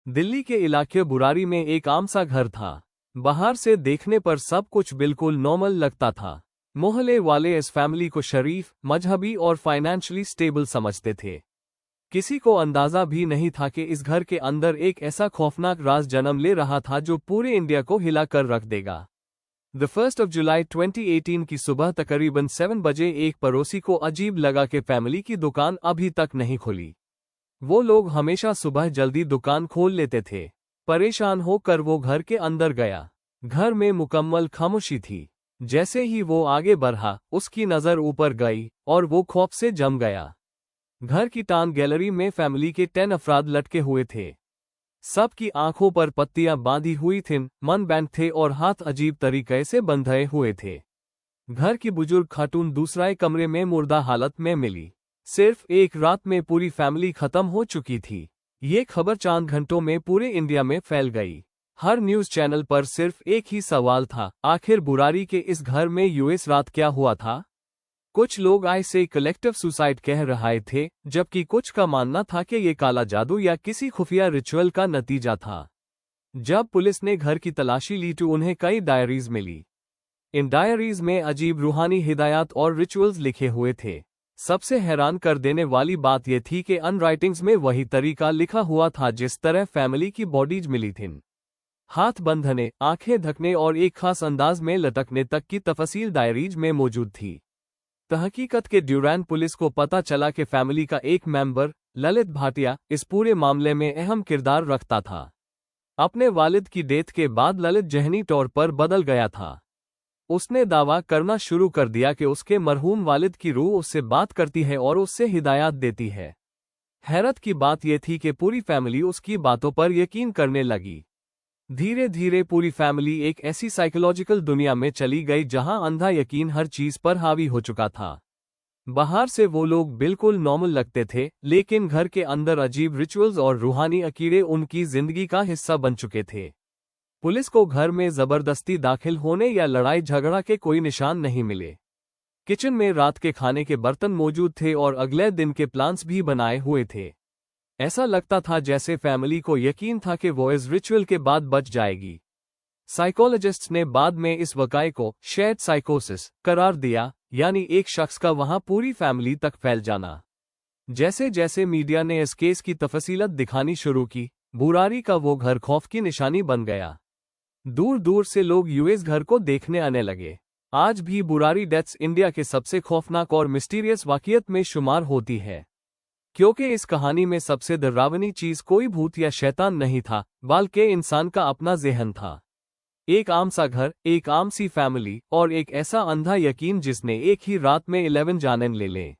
दिल्ली के इलाके बुरारी में एक आम सा घर था। बाहर से देखने पर सब कुछ बिल्कुल नॉर्मल लगता था। मोहल्ले वाले इस फैमिली को शरीफ, मजहबी और फाइनेंशियली स्टेबल समझते थे। किसी को अंदाजा भी नहीं था कि इस घर के अंदर एक ऐसा खौफनाक राज जन्म ले रहा था जो पूरे इंडिया को हिला कर रख देगा। द 1 जुलाई 2018 की सुबह तकरीबन 7 बजे एक पड़ोसी को अजीब लगा कि फैमिली की दुकान अभी तक नहीं खुली। वो लोग हमेशा सुबह जल्दी दुकान खोल लेते थे। परेशान होकर वो घर के अंदर गया। घर में मुकम्मल खामोशी थी। जैसे ही वो आगे बढ़ा, उसकी नज़र ऊपर गई और वो खौफ से जम गया। घर की टान गैलरी में फैमिली के 10 अफराद लटके हुए थे। सबकी आंखों पर पट्टियां बांधी हुई थीं, मन बैंड थे और हाथ अजीब तरीके से बंधे हुए थे। घर की बुजुर्ग खातून दूसरे कमरे में मुर्दा हालत में मिली। सिर्फ एक रात में पूरी फैमिली खत्म हो चुकी थी। ये खबर चंद घंटों में पूरे इंडिया में फैल गई। हर न्यूज़ चैनल पर सिर्फ एक ही सवाल था, आखिर बुरारी के इस घर में यूएस रात क्या हुआ था? कुछ लोग इसे कलेक्टिव सुसाइड कह रहे थे, जबकि कुछ का मानना था कि ये काला जादू या किसी खुफिया रिचुअल का नतीजा था। जब पुलिस ने घर की तलाशी ली तो उन्हें कई डायरीज मिली। इन डायरीज में अजीब रूहानी हिदायत और रिचुअल्स लिखे हुए थे। सबसे हैरान कर देने वाली बात यह थी कि अन राइटिंग्स में वही तरीका लिखा हुआ था जिस तरह फैमिली की बॉडीज मिली थीं। हाथ बंधने, आंखें ढकने और एक खास अंदाज में लटकने तक की तफसील डायरीज में मौजूद थी। तहकीकत के दौरान पुलिस को पता चला कि फैमिली का एक मेंबर, ललित भाटिया, इस पूरे मामले में अहम किरदार रखता था। अपने वालिद की डेथ के बाद ललित जहनी तौर पर बदल गया था। उसने दावा करना शुरू कर दिया कि उसके मरहूम वालिद की रूह उससे बात करती है और उससे हिदायत देती है। हैरत की बात यह थी कि पूरी फैमिली उसकी बातों पर यकीन करने लगी। धीरे धीरे पूरी फैमिली एक ऐसी साइकोलॉजिकल दुनिया में चली गई जहां अंधा यकीन हर चीज पर हावी हो चुका था। बाहर से वो लोग बिल्कुल नॉर्मल लगते थे, लेकिन घर के अंदर अजीब रिचुअल्स और रूहानी अकीदे उनकी जिंदगी का हिस्सा बन चुके थे। पुलिस को घर में जबरदस्ती दाखिल होने या लड़ाई झगड़ा के कोई निशान नहीं मिले। किचन में रात के खाने के बर्तन मौजूद थे और अगले दिन के प्लान्स भी बनाए हुए थे। ऐसा लगता था जैसे फैमिली को यकीन था कि वो इस रिचुअल के बाद बच जाएगी। साइकोलॉजिस्ट्स ने बाद में इस वाक़ये को शेयर्ड साइकोसिस करार दिया, यानी एक शख्स का वहां पूरी फैमिली तक फैल जाना। जैसे जैसे मीडिया ने इस केस की तफसीलत दिखानी शुरू की, बुरारी का वो घर खौफ की निशानी बन गया। दूर दूर से लोग यूएस घर को देखने आने लगे। आज भी बुरारी डेथ्स इंडिया के सबसे खौफनाक और मिस्टीरियस वाक़ियत में शुमार होती है, क्योंकि इस कहानी में सबसे डरावनी चीज कोई भूत या शैतान नहीं था, बल्कि इंसान का अपना ज़हन था। एक आम सा घर, एक आम सी फैमिली और एक ऐसा अंधा यकीन जिसने एक ही रात में 11 जानें ले लें।